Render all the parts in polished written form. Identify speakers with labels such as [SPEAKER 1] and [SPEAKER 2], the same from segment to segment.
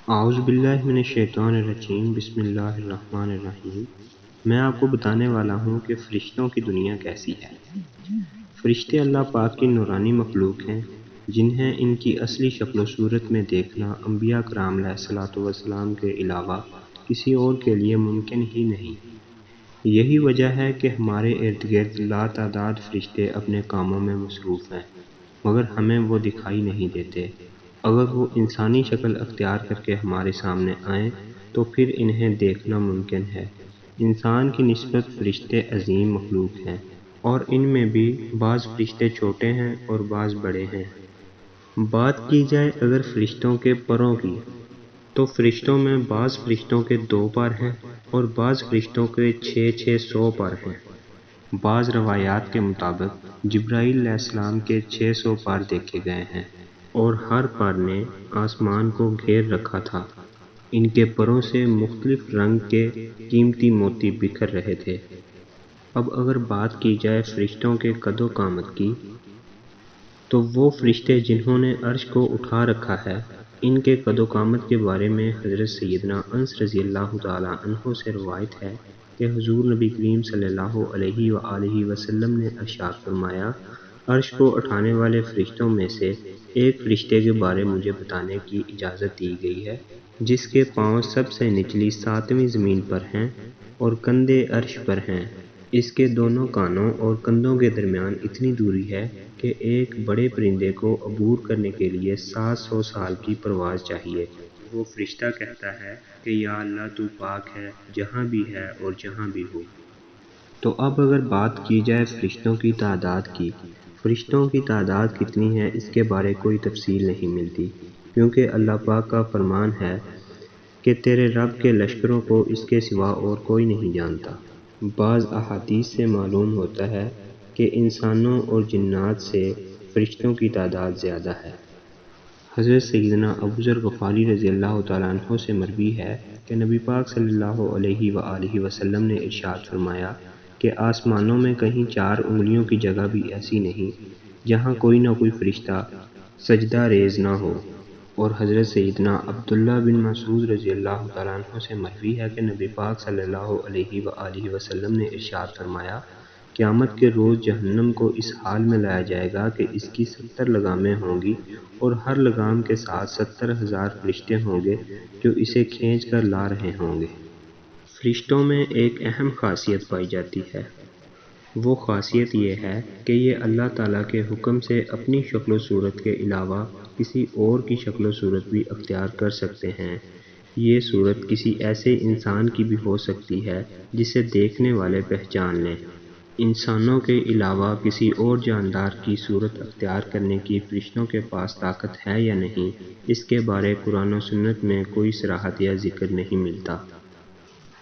[SPEAKER 1] اعوذ باللہ من الشیطان الرجیم، بسم اللہ الرحمن الرحیم۔ میں آپ کو بتانے والا ہوں کہ فرشتوں کی دنیا کیسی ہے۔ فرشتے اللہ پاک کی نورانی مخلوق ہیں جنہیں ان کی اصلی شکل و صورت میں دیکھنا انبیاء کرام علیہ الصلوۃ والسلام کے علاوہ کسی اور کے لیے ممکن ہی نہیں۔ یہی وجہ ہے کہ ہمارے ارد گرد لاتعداد فرشتے اپنے کاموں میں مصروف ہیں، مگر ہمیں وہ دکھائی نہیں دیتے۔ اگر وہ انسانی شکل اختیار کر کے ہمارے سامنے آئیں تو پھر انہیں دیکھنا ممکن ہے۔ انسان کی نسبت فرشتے عظیم مخلوق ہیں، اور ان میں بھی بعض فرشتے چھوٹے ہیں اور بعض بڑے ہیں۔ بات کی جائے اگر فرشتوں کے پروں کی، تو فرشتوں میں بعض فرشتوں کے 2 پر ہیں اور بعض فرشتوں کے 600 پر ہیں۔ بعض روایات کے مطابق جبرائیل علیہ السلام کے 600 پر دیکھے گئے ہیں، اور ہر پر نے آسمان کو گھیر رکھا تھا۔ ان کے پروں سے مختلف رنگ کے قیمتی موتی بکھر رہے تھے۔ اب اگر بات کی جائے فرشتوں کے قد و قامت کی، تو وہ فرشتے جنہوں نے عرش کو اٹھا رکھا ہے، ان کے قد و قامت کے بارے میں حضرت سیدنا انس رضی اللہ تعالیٰ عنہ سے روایت ہے کہ حضور نبی کریم صلی اللہ علیہ وآلہ وسلم نے ارشاد فرمایا، عرش کو اٹھانے والے فرشتوں میں سے ایک فرشتے کے بارے مجھے بتانے کی اجازت دی گئی ہے، جس کے پاؤں سب سے نچلی 7ویں زمین پر ہیں اور کندھے عرش پر ہیں۔ اس کے دونوں کانوں اور کندھوں کے درمیان اتنی دوری ہے کہ ایک بڑے پرندے کو عبور کرنے کے لیے 700 سال کی پرواز چاہیے۔ وہ فرشتہ کہتا ہے کہ یا اللہ تو پاک ہے جہاں بھی ہے اور جہاں بھی ہو۔ تو اب اگر بات کی جائے فرشتوں کی تعداد کی، فرشتوں کی تعداد کتنی ہے اس کے بارے کوئی تفصیل نہیں ملتی، کیونکہ اللہ پاک کا فرمان ہے کہ تیرے رب کے لشکروں کو اس کے سوا اور کوئی نہیں جانتا۔ بعض احادیث سے معلوم ہوتا ہے کہ انسانوں اور جنات سے فرشتوں کی تعداد زیادہ ہے۔ حضرت سیدنا ابو ذر غفاری رضی اللہ تعالیٰ عنہ سے مروی ہے کہ نبی پاک صلی اللہ علیہ وآلہ وسلم نے ارشاد فرمایا کہ آسمانوں میں کہیں 4 انگلیوں کی جگہ بھی ایسی نہیں جہاں کوئی نہ کوئی فرشتہ سجدہ ریز نہ ہو۔ اور حضرت سیدنا عبداللہ بن مسعود رضی اللہ تعالیٰ عنہ سے مروی ہے کہ نبی پاک صلی اللہ علیہ وآلہ وسلم نے ارشاد فرمایا، قیامت کے روز جہنم کو اس حال میں لایا جائے گا کہ اس کی 70 لگامیں ہوں گی، اور ہر لگام کے ساتھ 70,000 فرشتے ہوں گے جو اسے کھینچ کر لا رہے ہوں گے۔ فرشتوں میں ایک اہم خاصیت پائی جاتی ہے۔ وہ خاصیت یہ ہے کہ یہ اللہ تعالیٰ کے حکم سے اپنی شکل و صورت کے علاوہ کسی اور کی شکل و صورت بھی اختیار کر سکتے ہیں۔ یہ صورت کسی ایسے انسان کی بھی ہو سکتی ہے جسے دیکھنے والے پہچان لیں۔ انسانوں کے علاوہ کسی اور جاندار کی صورت اختیار کرنے کی فرشتوں کے پاس طاقت ہے یا نہیں، اس کے بارے قرآن و سنت میں کوئی صراحت یا ذکر نہیں ملتا۔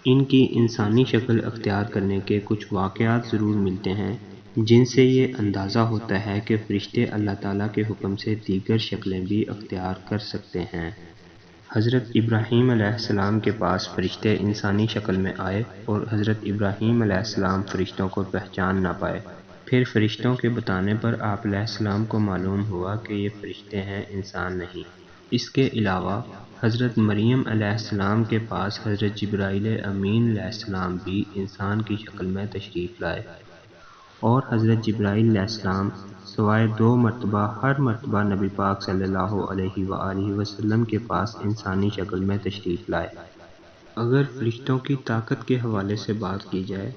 [SPEAKER 1] ان کی انسانی شکل اختیار کرنے کے کچھ واقعات ضرور ملتے ہیں جن سے یہ اندازہ ہوتا ہے کہ فرشتے اللہ تعالیٰ کے حکم سے دیگر شکلیں بھی اختیار کر سکتے ہیں۔ حضرت ابراہیم علیہ السلام کے پاس فرشتے انسانی شکل میں آئے اور حضرت ابراہیم علیہ السلام فرشتوں کو پہچان نہ پائے۔ پھر فرشتوں کے بتانے پر آپ علیہ السلام کو معلوم ہوا کہ یہ فرشتے ہیں، انسان نہیں۔ اس کے علاوہ حضرت مریم علیہ السلام کے پاس حضرت جبرائیل امین علیہ السلام بھی انسان کی شکل میں تشریف لائے، اور حضرت جبرائیل علیہ السلام سوائے 2 مرتبہ ہر مرتبہ نبی پاک صلی اللہ علیہ وآلہ وسلم کے پاس انسانی شکل میں تشریف لائے۔ اگر فرشتوں کی طاقت کے حوالے سے بات کی جائے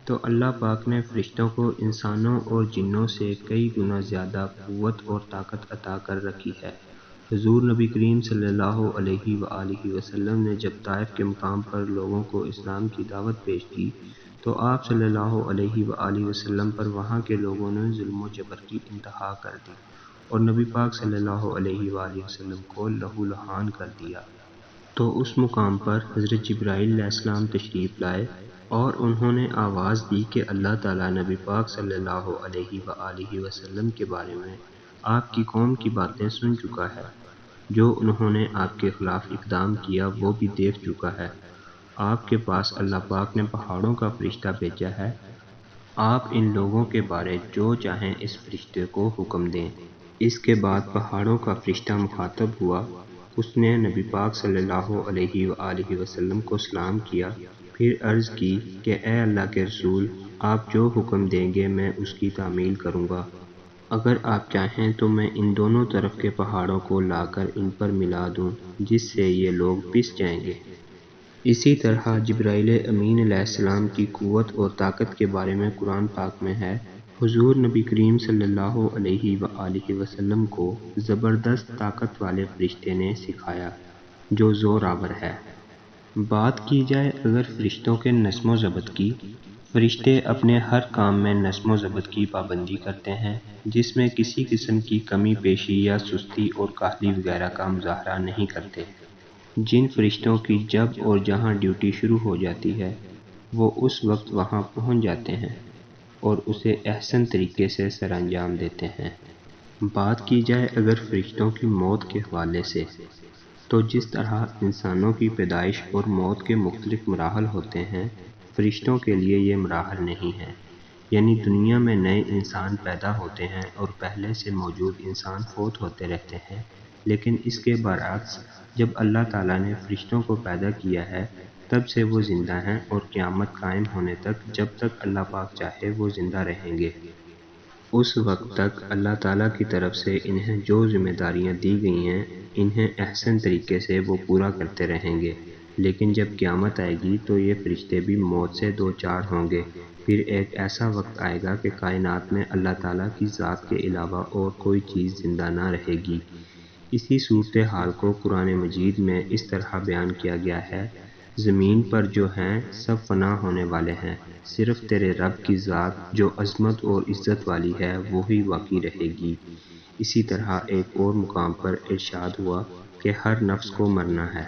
[SPEAKER 1] تو اللہ پاک نے فرشتوں کو انسانوں اور جنوں سے کئی گنا زیادہ قوت اور طاقت عطا کر رکھی ہے۔ حضور نبی کریم صلی اللہ علیہ وآلہ وسلم نے جب طائف کے مقام پر لوگوں کو اسلام کی دعوت پیش کی تو آپ صلی اللہ علیہ وآلہ وسلم پر وہاں کے لوگوں نے ظلم و جبر کی انتہا کر دی اور نبی پاک صلی اللہ علیہ وآلہ وسلم کو لہو لہان کر دیا۔ تو اس مقام پر حضرت جبرائیل علیہ السلام تشریف لائے اور انہوں نے آواز دی کہ اللہ تعالیٰ نبی پاک صلی اللہ علیہ وآلہ وسلم کے بارے میں آپ کی قوم کی باتیں سن چکا ہے، جو انہوں نے آپ کے خلاف اقدام کیا وہ بھی دیکھ چکا ہے۔ آپ کے پاس اللہ پاک نے پہاڑوں کا فرشتہ بھیجا ہے، آپ ان لوگوں کے بارے جو چاہیں اس فرشتے کو حکم دیں۔ اس کے بعد پہاڑوں کا فرشتہ مخاطب ہوا اس نے نبی پاک صلی اللہ علیہ وآلہ وسلم کو سلام کیا، پھر عرض کی کہ اے اللہ کے رسول، آپ جو حکم دیں گے میں اس کی تعمیل کروں گا۔ اگر آپ چاہیں تو میں ان دونوں طرف کے پہاڑوں کو لا کر ان پر ملا دوں، جس سے یہ لوگ پس جائیں گے۔ اسی طرح جبرائیل امین علیہ السلام کی قوت اور طاقت کے بارے میں قرآن پاک میں ہے، حضور نبی کریم صلی اللہ علیہ وآلہ وسلم کو زبردست طاقت والے فرشتے نے سکھایا جو زور آور ہے۔ بات کی جائے اگر فرشتوں کے نظم و ضبط کی، فرشتے اپنے ہر کام میں نظم و ضبط کی پابندی کرتے ہیں، جس میں کسی قسم کی کمی پیشی یا سستی اور کاہلی وغیرہ کا مظاہرہ نہیں کرتے۔ جن فرشتوں کی جب اور جہاں ڈیوٹی شروع ہو جاتی ہے، وہ اس وقت وہاں پہنچ جاتے ہیں اور اسے احسن طریقے سے سر انجام دیتے ہیں۔ بات کی جائے اگر فرشتوں کی موت کے حوالے سے، تو جس طرح انسانوں کی پیدائش اور موت کے مختلف مراحل ہوتے ہیں، فرشتوں کے لیے یہ مراحل نہیں ہیں، یعنی دنیا میں نئے انسان پیدا ہوتے ہیں اور پہلے سے موجود انسان فوت ہوتے رہتے ہیں، لیکن اس کے برعکس جب اللہ تعالیٰ نے فرشتوں کو پیدا کیا ہے تب سے وہ زندہ ہیں اور قیامت قائم ہونے تک جب تک اللہ پاک چاہے وہ زندہ رہیں گے۔ اس وقت تک اللہ تعالیٰ کی طرف سے انہیں جو ذمہ داریاں دی گئی ہیں انہیں احسن طریقے سے وہ پورا کرتے رہیں گے، لیکن جب قیامت آئے گی تو یہ فرشتے بھی موت سے دوچار ہوں گے۔ پھر ایک ایسا وقت آئے گا کہ کائنات میں اللہ تعالیٰ کی ذات کے علاوہ اور کوئی چیز زندہ نہ رہے گی۔ اسی صورتحال کو قرآن مجید میں اس طرح بیان کیا گیا ہے، زمین پر جو ہیں سب فنا ہونے والے ہیں، صرف تیرے رب کی ذات جو عظمت اور عزت والی ہے وہی باقی رہے گی۔ اسی طرح ایک اور مقام پر ارشاد ہوا کہ ہر نفس کو مرنا ہے۔